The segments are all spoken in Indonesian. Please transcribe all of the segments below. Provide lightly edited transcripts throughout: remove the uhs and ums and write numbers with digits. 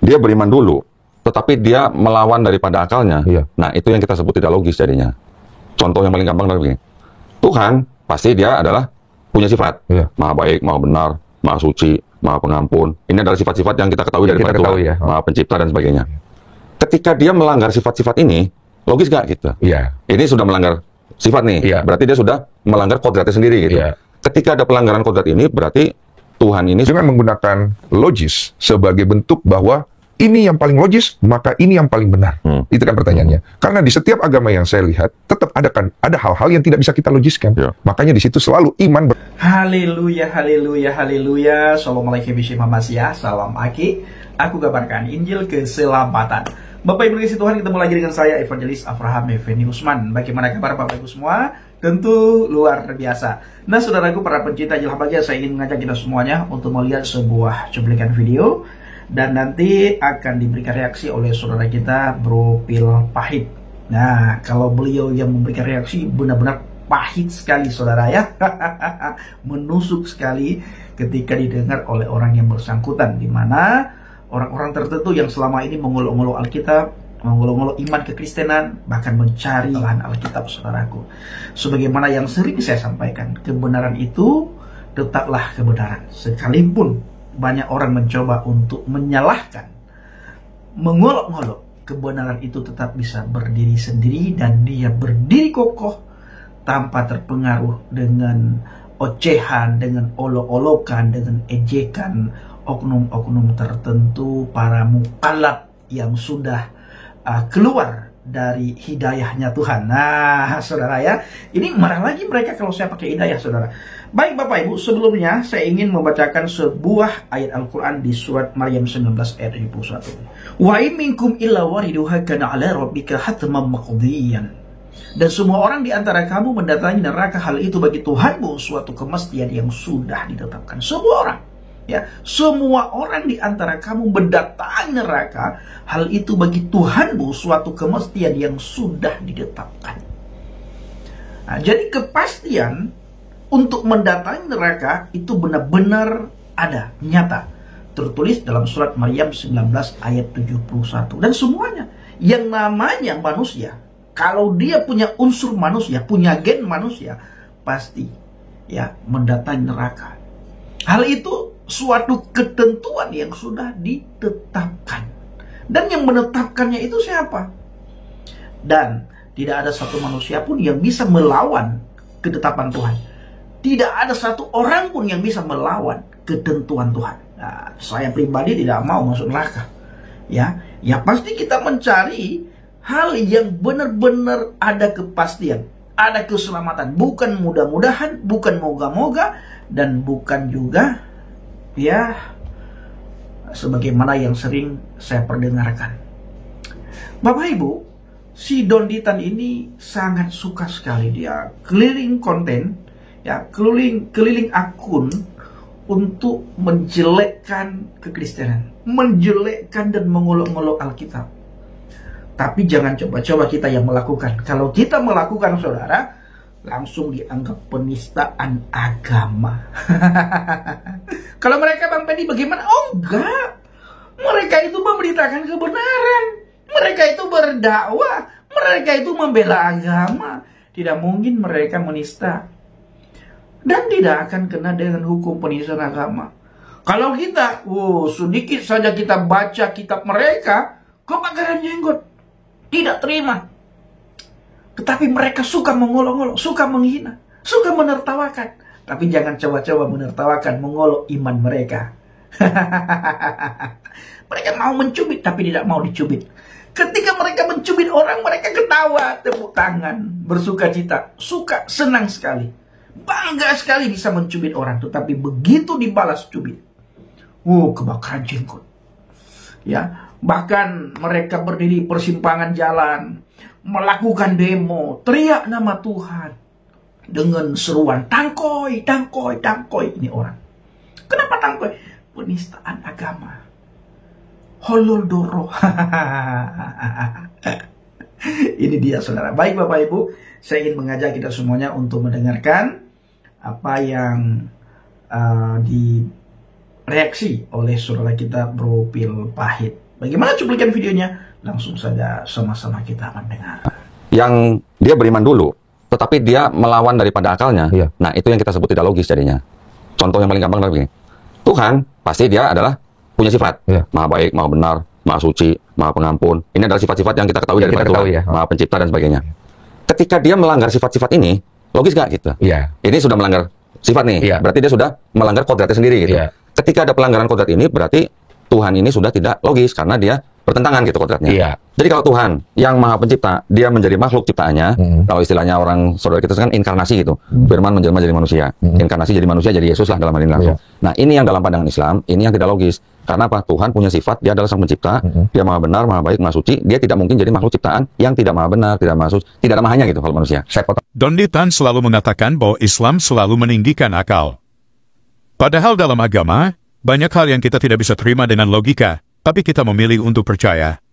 dia beriman dulu, tetapi dia melawan daripada akalnya. Iya. Nah, itu yang kita sebut tidak logis jadinya. Contoh yang paling gampang adalah begini. Tuhan pasti dia adalah punya sifat. Iya. Maha baik, maha benar, maha suci, maha pengampun. Ini adalah sifat-sifat yang kita ketahui Yang daripada kita ketahui, Tuhan. ya. Maha pencipta dan sebagainya. Ketika dia melanggar sifat-sifat ini, logis nggak gitu? Iya. Ini sudah melanggar sifat nih. Iya. Berarti dia sudah melanggar kodratnya sendiri gitu. Iya. Ketika ada pelanggaran kodrat ini, berarti Tuhan ini Dengan menggunakan logis sebagai bentuk bahwa ini yang paling logis, maka ini yang paling benar. Itu kan pertanyaannya. Karena di setiap agama yang saya lihat, tetap ada hal-hal yang tidak bisa kita logiskan. Ya. Makanya di situ selalu iman. Haleluya, haleluya, haleluya. Assalamualaikum warahmatullahi wabarakatuh. Salam Aki. Aku kabarkan Injil keselamatan. Bapak Ibu kasih Tuhan, ketemu lagi dengan saya Evangelis Abraham Effendi Usman. Bagaimana kabar Bapak Ibu semua? Tentu luar biasa. Nah, saudaraku para pencinta Injil Bahagia, saya ingin mengajak kita semuanya untuk melihat sebuah cuplikan video dan nanti akan diberikan reaksi oleh saudara kita Bro Pil Pahit. Nah, kalau beliau yang memberikan reaksi benar-benar pahit sekali saudara ya. Menusuk sekali ketika didengar oleh orang yang bersangkutan, di mana orang-orang tertentu yang selama ini mengolok-olok Alkitab, mengolok-olok iman kekristenan, bahkan mencari lahan Alkitab saudaraku. Sebagaimana yang sering saya sampaikan, kebenaran itu tetaplah kebenaran. Sekalipun banyak orang mencoba untuk menyalahkan, mengolok-olok, kebenaran itu tetap bisa berdiri sendiri dan dia berdiri kokoh tanpa terpengaruh dengan ocehan, dengan olok-olokan, dengan ejekan oknum-oknum tertentu, para mukallaf yang sudah keluar dari hidayahnya Tuhan. Nah, saudara ya, ini marah lagi mereka kalau saya pakai hidayah, saudara. Baik Bapak Ibu, sebelumnya saya ingin membacakan sebuah ayat Al-Quran di surat Maryam 19 ayat 71. Wa minkum illa wariduha kana ala rabbika hatman maqdiyan. Dan semua orang di antara kamu mendatangi neraka, hal itu bagi Tuhanmu suatu kemestian yang sudah ditetapkan. Semua orang. Ya, semua orang di antara kamu mendatangi neraka, hal itu bagi Tuhanmu suatu kemestian yang sudah ditetapkan. Nah, jadi kepastian untuk mendatangi neraka itu benar-benar ada, nyata. Tertulis dalam surat Maryam 19 ayat 71. Dan semuanya yang namanya manusia, kalau dia punya unsur manusia, punya gen manusia, pasti ya mendatangi neraka. Hal itu suatu ketentuan yang sudah ditetapkan. Dan yang menetapkannya itu siapa? Dan tidak ada satu manusia pun yang bisa melawan ketetapan Tuhan. Tidak ada satu orang pun yang bisa melawan ketentuan Tuhan. Nah, saya pribadi tidak mau masuk neraka. Ya pasti kita mencari hal yang benar-benar ada kepastian, ada keselamatan. Bukan mudah-mudahan, bukan moga-moga, dan bukan juga ya sebagaimana yang sering saya perdengarkan. Bapak Ibu, si Donditan ini sangat suka sekali dia keliling konten, ya keliling akun untuk menjelekkan kekristenan, menjelekkan dan mengolok-olok Alkitab. Tapi jangan coba-coba kita yang melakukan. Kalau kita melakukan, saudara, langsung dianggap penistaan agama. Kalau mereka Bang Pendi bagaimana? Oh enggak. Mereka itu memberitakan kebenaran. Mereka itu berdakwah. Mereka itu membela agama. Tidak mungkin mereka menista. Dan tidak akan kena dengan hukum penistaan agama. Kalau kita, sedikit saja kita baca kitab mereka, kebakaran jenggot. Tidak terima. Tetapi mereka suka mengolok-olok, suka menghina, suka menertawakan. Tapi jangan coba-coba menertawakan, mengolok iman mereka. Mereka mau mencubit, tapi tidak mau dicubit. Ketika mereka mencubit orang, mereka ketawa, tepuk tangan, bersuka cita, suka, senang sekali. Bangga sekali bisa mencubit orang. Tetapi begitu dibalas cubit, kebakaran jenggot. Ya, bahkan mereka berdiri persimpangan jalan, melakukan demo, teriak nama Tuhan dengan seruan tangkoi, tangkoi, tangkoi. Ini orang. Kenapa tangkoi? Penistaan agama. Holol doro. Ini dia saudara. Baik Bapak Ibu, saya ingin mengajak kita semuanya untuk mendengarkan apa yang direaksi oleh saudara kita Bro Pil Pahit. Bagaimana cuplikan videonya? Langsung saja sama-sama kita mendengar. Yang dia beriman dulu, tetapi dia melawan daripada akalnya. Iya. Nah, itu yang kita sebut tidak logis jadinya. Contoh yang paling gampang adalah begini. Tuhan pasti dia adalah punya sifat. Iya. Maha baik, maha benar, maha suci, maha pengampun. Ini adalah sifat-sifat yang kita ketahui daripada Tuhan. ya. Maha pencipta dan sebagainya. Ketika dia melanggar sifat-sifat ini, logis nggak gitu? Iya. Ini sudah melanggar sifat nih. Iya. Berarti dia sudah melanggar kodratnya sendiri gitu. Iya. Ketika ada pelanggaran kodrat ini, berarti Tuhan ini sudah tidak logis karena dia bertentangan gitu kodratnya. Iya. Jadi kalau Tuhan yang maha pencipta, dia menjadi makhluk ciptaannya, kalau istilahnya orang saudara kita kan inkarnasi gitu. Firman menjelma jadi manusia. Inkarnasi jadi manusia, jadi Yesus lah dalam hal ini langsung. Iya. Nah, ini yang dalam pandangan Islam, ini yang tidak logis. Karena apa? Tuhan punya sifat, dia adalah sang pencipta, dia maha benar, maha baik, maha suci, dia tidak mungkin jadi makhluk ciptaan yang tidak maha benar, tidak maha suci, tidak ada mahanya gitu kalau manusia. Saya potong. Dondi Tan selalu mengatakan bahwa Islam selalu meninggikan akal. Padahal dalam agama, banyak hal yang kita tidak bisa terima dengan logika, tapi kita memilih untuk percaya.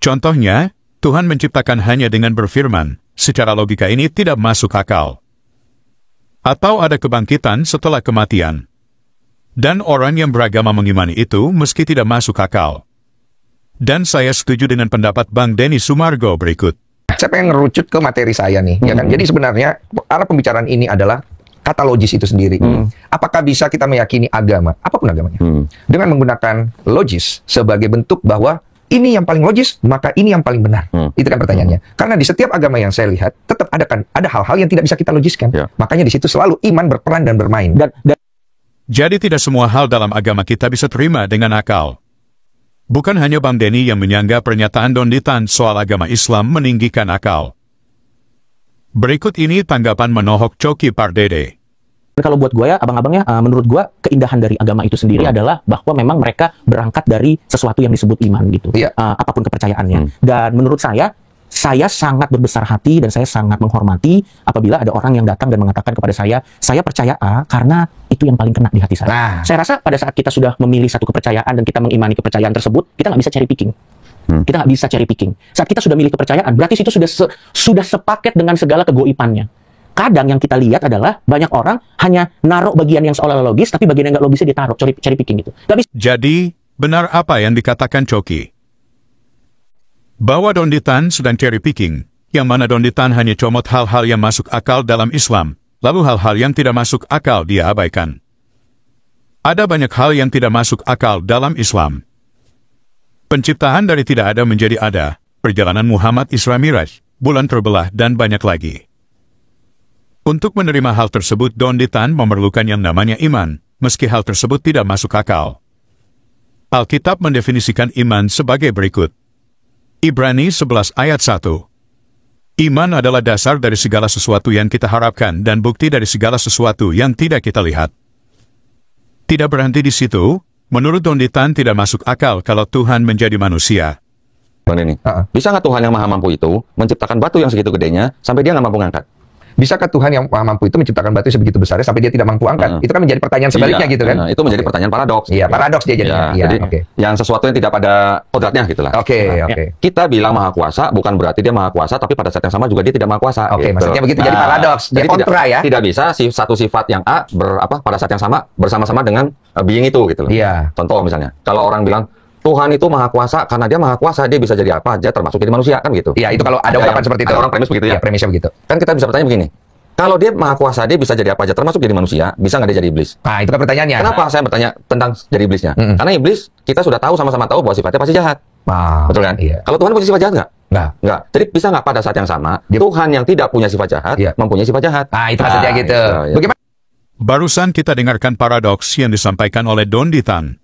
Contohnya, Tuhan menciptakan hanya dengan berfirman, secara logika ini tidak masuk akal. Atau ada kebangkitan setelah kematian. Dan orang yang beragama mengimani itu meski tidak masuk akal. Dan saya setuju dengan pendapat Bang Denny Sumargo berikut. Saya pengen ngerucut ke materi saya nih, ya kan? Jadi sebenarnya arah pembicaraan ini adalah kata logis itu sendiri. Apakah bisa kita meyakini agama, apapun agamanya, dengan menggunakan logis sebagai bentuk bahwa ini yang paling logis, maka ini yang paling benar. Itu kan pertanyaannya. Karena di setiap agama yang saya lihat, tetap ada hal-hal yang tidak bisa kita logiskan. Ya. Makanya di situ selalu iman berperan dan bermain. Jadi tidak semua hal dalam agama kita bisa terima dengan akal. Bukan hanya Bang Denny yang menyanggah pernyataan Dondi Tan soal agama Islam meninggikan akal. Berikut ini tanggapan menohok Coki Pardede. Kalau buat gue ya, abang-abangnya, menurut gue keindahan dari agama itu sendiri adalah bahwa memang mereka berangkat dari sesuatu yang disebut iman gitu. Iya. Apapun kepercayaannya. Dan menurut saya sangat berbesar hati dan saya sangat menghormati apabila ada orang yang datang dan mengatakan kepada saya percaya A karena itu yang paling kena di hati saya. Nah. Saya rasa pada saat kita sudah memilih satu kepercayaan dan kita mengimani kepercayaan tersebut, kita nggak bisa cherry picking. Kita nggak bisa cherry picking. Saat kita sudah milih kepercayaan, berarti itu sudah sepaket dengan segala kegoipannya. Kadang yang kita lihat adalah banyak orang hanya naruh bagian yang seolah logis, tapi bagian yang nggak logisnya ditaruh, cherry picking gitu. Nggak bisa. Jadi, benar apa yang dikatakan Coki? Bahwa Dondi Tan sedang cherry picking, yang mana Dondi Tan hanya comot hal-hal yang masuk akal dalam Islam, lalu hal-hal yang tidak masuk akal dia abaikan. Ada banyak hal yang tidak masuk akal dalam Islam. Penciptaan dari tidak ada menjadi ada, perjalanan Muhammad Isra Miraj, bulan terbelah, dan banyak lagi. Untuk menerima hal tersebut, Dondi Tan memerlukan yang namanya iman, meski hal tersebut tidak masuk akal. Alkitab mendefinisikan iman sebagai berikut. Ibrani 11 ayat 1. Iman adalah dasar dari segala sesuatu yang kita harapkan dan bukti dari segala sesuatu yang tidak kita lihat. Tidak berhenti di situ, menurut Dondi Tan tidak masuk akal kalau Tuhan menjadi manusia. Bang Denny, bisa nggak Tuhan yang maha mampu itu menciptakan batu yang segitu gedenya sampai dia nggak mampu ngangkat? Bisakah Tuhan yang maha mampu itu menciptakan batu sebegitu besarnya sampai dia tidak mampu angkat? Itu kan menjadi pertanyaan sebaliknya gitu kan? Itu menjadi pertanyaan paradoks. Iya, paradoks dia jadinya. Iya, jadi oke. yang sesuatu yang tidak pada kodratnya gitu lah. Oke, oke. Kita bilang maha kuasa bukan berarti dia maha kuasa, tapi pada saat yang sama juga dia tidak maha kuasa. Oke, maksudnya begitu, jadi paradoks. Dia Jadi kontra ya. Tidak bisa satu sifat yang A pada saat yang sama bersama-sama dengan being itu gitu loh. Iya. Contoh misalnya, kalau orang bilang Tuhan itu maha kuasa, karena dia maha kuasa, dia bisa jadi apa aja termasuk jadi manusia kan gitu. Iya, itu kalau ada ungkapan seperti itu. Ada orang premis begitu ya. Iya, premisnya begitu. Kan kita bisa bertanya begini. Kalau dia maha kuasa, dia bisa jadi apa aja termasuk jadi manusia, bisa nggak dia jadi iblis? Nah, itu kan pertanyaannya. Kenapa saya bertanya tentang jadi iblisnya? Karena iblis kita sudah tahu sama-sama tahu bahwa sifatnya pasti jahat. Betul kan? Iya. Kalau Tuhan punya sifat jahat nggak? Nggak. Jadi bisa nggak pada saat yang sama Tuhan yang tidak punya sifat jahat mempunyai sifat jahat? Nah, itu maksudnya gitu. Iya. Bagaimana? Barusan kita dengarkan paradoks yang disampaikan oleh Dondi Tan.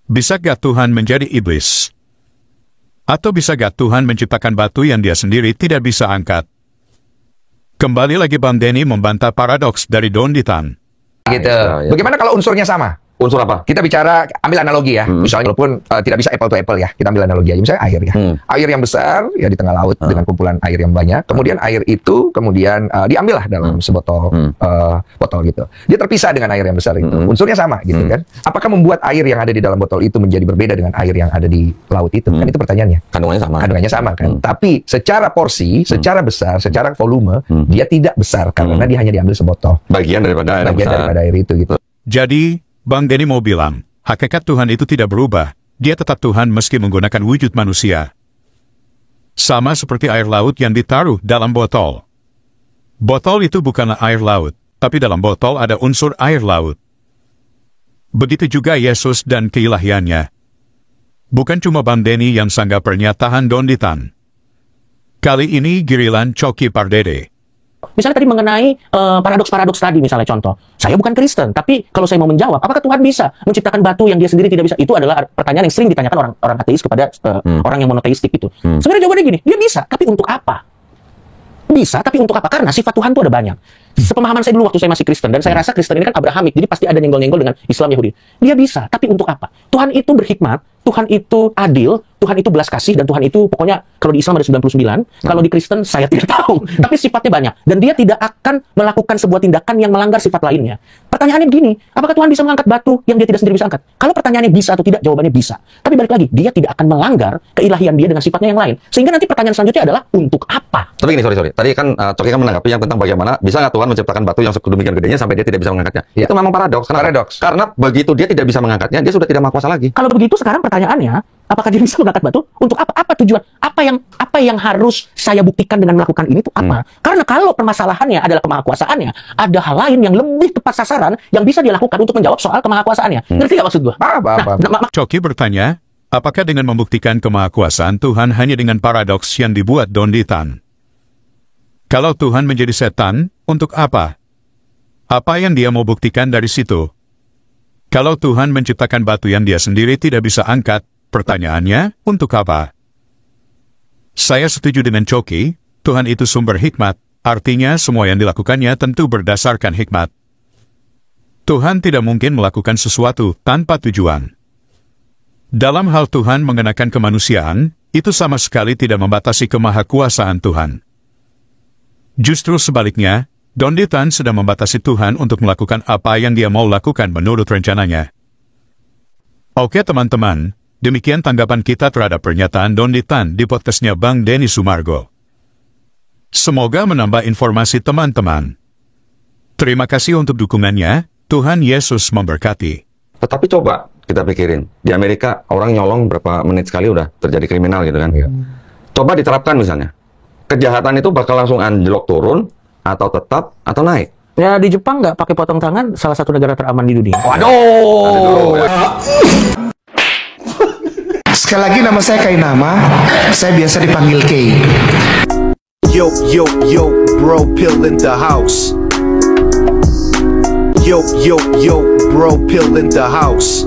Bisa gak Tuhan menjadi iblis? Atau bisa gak Tuhan menciptakan batu yang dia sendiri tidak bisa angkat? Kembali lagi Bang Denny membantah paradoks dari Dondi Tan. Gitu. Iya. Bagaimana kalau unsurnya sama? Unsur apa? Kita bicara, ambil analogi ya. Misalnya walaupun tidak bisa apple to apple ya. Kita ambil analogi aja. Misalnya air ya. Air yang besar ya di tengah laut dengan kumpulan air yang banyak. Kemudian air itu kemudian diambillah dalam sebotol botol gitu. Dia terpisah dengan air yang besar itu. Unsurnya sama gitu kan. Apakah membuat air yang ada di dalam botol itu menjadi berbeda dengan air yang ada di laut itu? Kan itu pertanyaannya. Kandungannya sama. Kandungannya sama kan. Tapi secara porsi, secara besar, secara volume, dia tidak besar karena dia hanya diambil sebotol. Bagian daripada air Bagian besar. daripada air itu gitu. Jadi, Bang Denny mau bilang, hakikat Tuhan itu tidak berubah, dia tetap Tuhan meski menggunakan wujud manusia. Sama seperti air laut yang ditaruh dalam botol. Botol itu bukanlah air laut, tapi dalam botol ada unsur air laut. Begitu juga Yesus dan keilahiannya. Bukan cuma Bang Denny yang sanggah pernyataan Donditan. Kali ini giliran Coki Pardede. Misalnya tadi mengenai paradoks-paradoks tadi, misalnya contoh, saya bukan Kristen, tapi kalau saya mau menjawab, apakah Tuhan bisa menciptakan batu yang dia sendiri tidak bisa? Itu adalah pertanyaan yang sering ditanyakan orang ateis kepada orang yang monoteistik itu. Sebenarnya jawabannya gini, dia bisa, tapi untuk apa? Bisa, tapi untuk apa? Karena sifat Tuhan itu ada banyak. Sepemahaman saya dulu waktu saya masih Kristen, dan saya rasa Kristen ini kan Abrahamik, jadi pasti ada nyenggol-nyenggol dengan Islam Yahudi. Dia bisa, tapi untuk apa? Tuhan itu berhikmat, Tuhan itu adil, Tuhan itu belas kasih, dan Tuhan itu pokoknya kalau di Islam ada 99, kalau di Kristen saya tidak tahu, tapi sifatnya banyak. Dan dia tidak akan melakukan sebuah tindakan yang melanggar sifat lainnya. Pertanyaannya begini, apakah Tuhan bisa mengangkat batu yang dia tidak sendiri bisa angkat? Kalau pertanyaannya bisa atau tidak, jawabannya bisa. Tapi balik lagi, dia tidak akan melanggar keilahian dia dengan sifatnya yang lain. Sehingga nanti pertanyaan selanjutnya adalah, untuk apa? Tapi gini, sorry. Tadi kan Coki kan menanggapi yang tentang bagaimana bisa nggak Tuhan menciptakan batu yang sedemikian gedenya sampai dia tidak bisa mengangkatnya. Ya. Itu memang paradoks. Karena begitu dia tidak bisa mengangkatnya, dia sudah tidak maha kuasa lagi. Kalau begitu sekarang pertanyaannya, apakah dia bisa mengangkat batu? Untuk apa? Apa tujuan? Apa yang harus saya buktikan dengan melakukan ini itu apa? Karena kalau permasalahannya adalah kemahakuasaannya, ada hal lain yang lebih tepat sasaran yang bisa dia lakukan untuk menjawab soal kemahakuasaannya. Ngerti nggak maksud gua? Coki bertanya, apakah dengan membuktikan kemahakuasaan Tuhan hanya dengan paradoks yang dibuat Donditan? Kalau Tuhan menjadi setan, untuk apa? Apa yang dia mau buktikan dari situ? Kalau Tuhan menciptakan batu yang dia sendiri tidak bisa angkat, pertanyaannya, untuk apa? Saya setuju dengan Coki, Tuhan itu sumber hikmat, artinya semua yang dilakukannya tentu berdasarkan hikmat. Tuhan tidak mungkin melakukan sesuatu tanpa tujuan. Dalam hal Tuhan mengenakan kemanusiaan, itu sama sekali tidak membatasi kemahakuasaan Tuhan. Justru sebaliknya, Donditan sedang membatasi Tuhan untuk melakukan apa yang dia mau lakukan menurut rencananya. Oke teman-teman, demikian tanggapan kita terhadap pernyataan Donditan di podcastnya Bang Denny Sumargo. Semoga menambah informasi teman-teman. Terima kasih untuk dukungannya, Tuhan Yesus memberkati. Tetapi coba kita pikirin, di Amerika orang nyolong berapa menit sekali udah terjadi kriminal gitu kan. Coba diterapkan misalnya, kejahatan itu bakal langsung anjlok turun, atau tetap, atau naik. Ya di Jepang nggak pakai potong tangan, salah satu negara teraman di dunia. Waduh. Sekali lagi nama saya Kainama, saya biasa dipanggil Kay. Yo, bro, pill in the house. Yo, bro, pill in the house.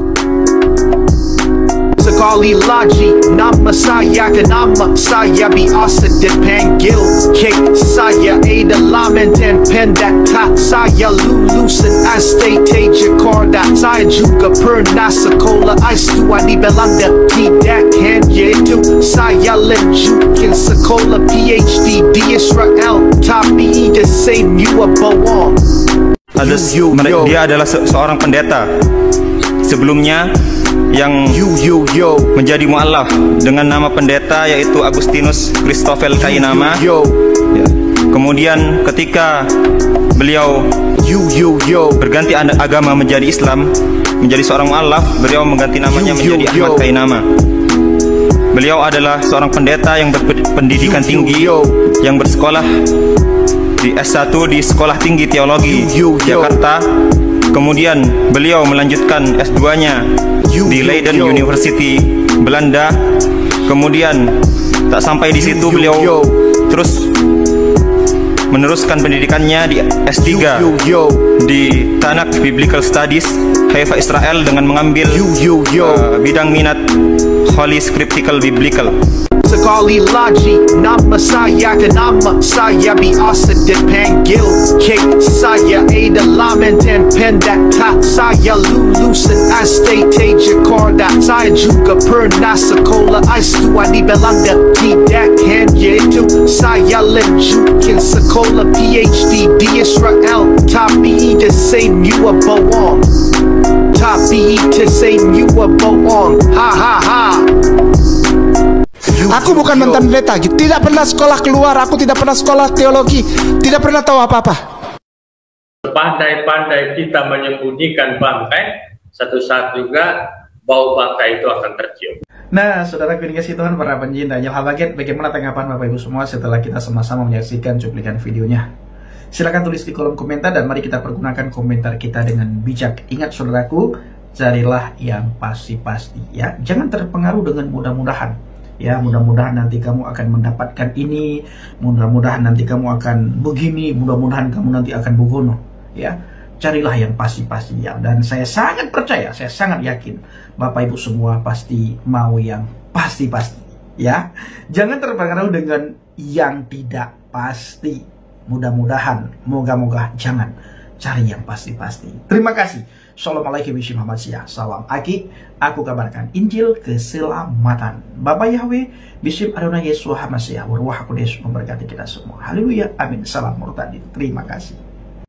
Sekali lagi nama saya kenapa saya biasa dipanggil K. Saya adalah mantan pendeta, saya lulusan STT Jakarta. Saya juga pernah sekolah S2 di Belanda. Tidak hanya itu, saya lanjutkan sekolah PhD di Israel. Tapi the same you are bohong. Dia adalah seorang pendeta sebelumnya yang menjadi mu'alaf dengan nama pendeta yaitu Agustinus Christoffel Kainama. Ya. Kemudian ketika beliau berganti agama menjadi Islam, menjadi seorang mu'alaf, beliau mengganti namanya menjadi Ahmad Kainama. Beliau adalah seorang pendeta yang berpendidikan tinggi, yang bersekolah di S1 di Sekolah Tinggi Teologi Jakarta. Kemudian beliau melanjutkan S2-nya di Leiden University, Belanda. Kemudian tak sampai di situ, beliau terus meneruskan pendidikannya di S3 di Tanakh Biblical Studies, Haifa, Israel, dengan mengambil bidang minat Holy Scriptural Biblical. Sekali lagi nama saya kenapa saya biasa dipanggil K. Saya adalah mantan pendeta, saya lulusan STT Jakarta. Saya juga pernah sekolah S2 di Belanda. Tidak hanya itu, saya lanjutkan sekolah PhD di Israel. Tapi the same you are bohong. Tapi the same you are bohong. Ha ha ha. Aku bukan mantan pendeta, tidak pernah sekolah keluar, aku tidak pernah sekolah teologi, tidak pernah tahu apa-apa. Pandai-pandai kita menyembunyikan bangkai, satu saat juga bau bangkai itu akan tercium. Nah, saudara dikasih Tuhan, para pencinta Jel Habaget, bagaimana tanggapan Bapak Ibu semua setelah kita sama-sama menyaksikan cuplikan videonya? Silahkan tulis di kolom komentar dan mari kita pergunakan komentar kita dengan bijak. Ingat saudaraku, carilah yang pasti-pasti ya. Jangan terpengaruh dengan mudah-mudahan. Ya, mudah-mudahan nanti kamu akan mendapatkan ini, mudah-mudahan nanti kamu akan begini, mudah-mudahan kamu nanti akan begono. Ya, carilah yang pasti-pasti ya. Dan saya sangat percaya, saya sangat yakin Bapak Ibu semua pasti mau yang pasti-pasti ya. Jangan terpengaruh dengan yang tidak pasti. Mudah-mudahan, moga-moga jangan cari yang pasti-pasti. Terima kasih. Assalamualaikum warahmatullahi wabarakatuh. Salam Aki. Aku kabarkan Injil keselamatan. Bapak Yahweh, Bismillah Adonai Yesus HaMashiach. Waruah Kudus memberkati kita semua. Haleluya. Amin. Salam murtadin. Terima kasih.